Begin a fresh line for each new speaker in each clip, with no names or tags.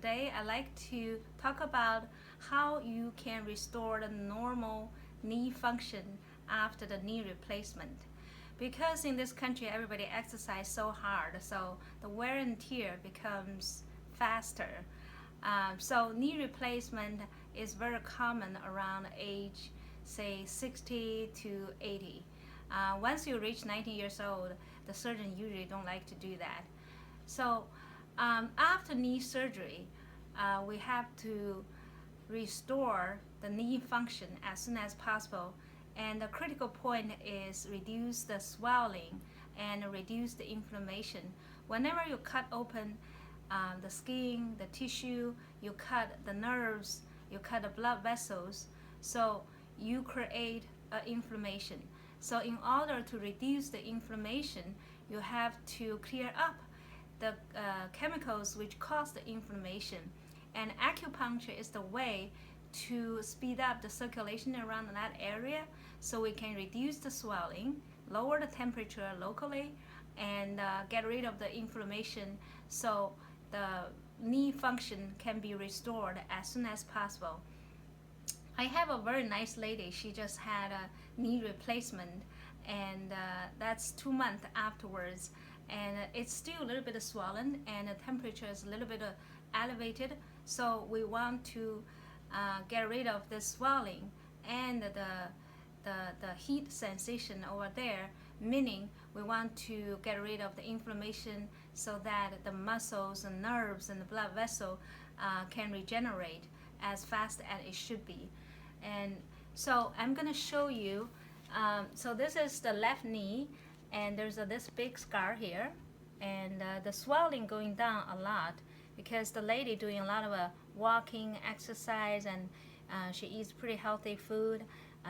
today I'd like to talk about how you can restore the normal knee function after the knee replacement. Because in this country everybody exercise so hard, so the wear and tear becomes faster. So knee replacement is very common around age, say 60 to 80. Once you reach 90 years old, the surgeon usually don't like to do that. So after knee surgery, we have to restore the knee function as soon as possible. And the critical point is reduce the swelling and reduce the inflammation. Whenever you cut open the skin, the tissue, you cut the nerves, you cut the blood vessels, so you create inflammation. So in order to reduce the inflammation, you have to clear up the chemicals which cause the inflammation. And acupuncture is the way to speed up the circulation around that area so we can reduce the swelling, lower the temperature locally, and get rid of the inflammation so the knee function can be restored as soon as possible. I have a very nice lady. She just had a knee replacement, and that's 2 months afterwards, and it's still a little bit swollen and the temperature is a little bit elevated, so we want to get rid of the swelling and the heat sensation over there, meaning we want to get rid of the inflammation so that the muscles and nerves and the blood vessel can regenerate as fast as it should be. And so I'm going to show you, so this is the left knee, and there's this big scar here, and the swelling going down a lot because the lady doing a lot of walking, exercise, and she eats pretty healthy food,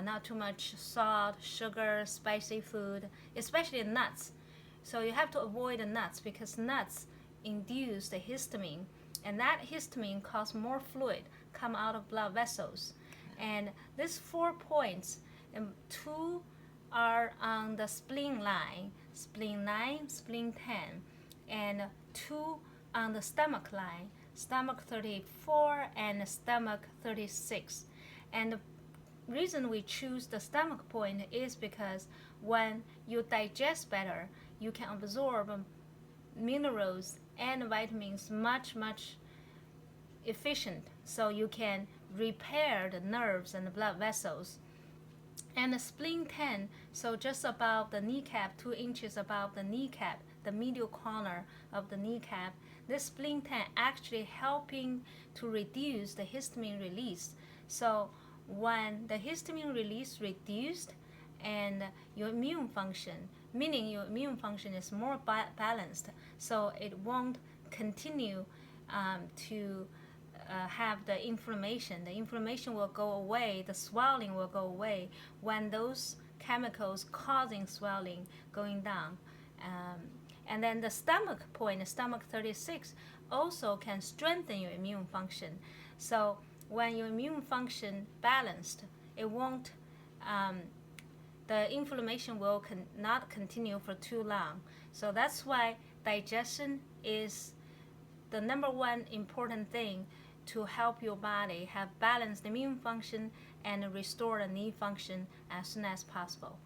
not too much salt, sugar, spicy food, especially nuts. So you have to avoid the nuts because nuts induce the histamine, and that histamine causes more fluid come out of blood vessels. And these 4 points, 2 are on the spleen line, spleen 9, spleen 10, and 2 on the stomach line, stomach 34 and stomach 36. And the reason we choose the stomach point is because when you digest better, you can absorb minerals and vitamins much efficient, so you can repair the nerves and the blood vessels. And the spleen 10, so just above the kneecap, 2 inches above the kneecap, the medial corner of the kneecap, this spleen 10 actually helping to reduce the histamine release. So when the histamine release reduced and your immune function, meaning your immune function is more balanced, so it won't continue to have the inflammation. The inflammation will go away, the swelling will go away when those chemicals causing swelling going down. And then the stomach point, the stomach 36, also can strengthen your immune function. So when your immune function balanced, it won't, the inflammation will not continue for too long. So that's why digestion is the #1 important thing to help your body have balanced immune function and restore the knee function as soon as possible.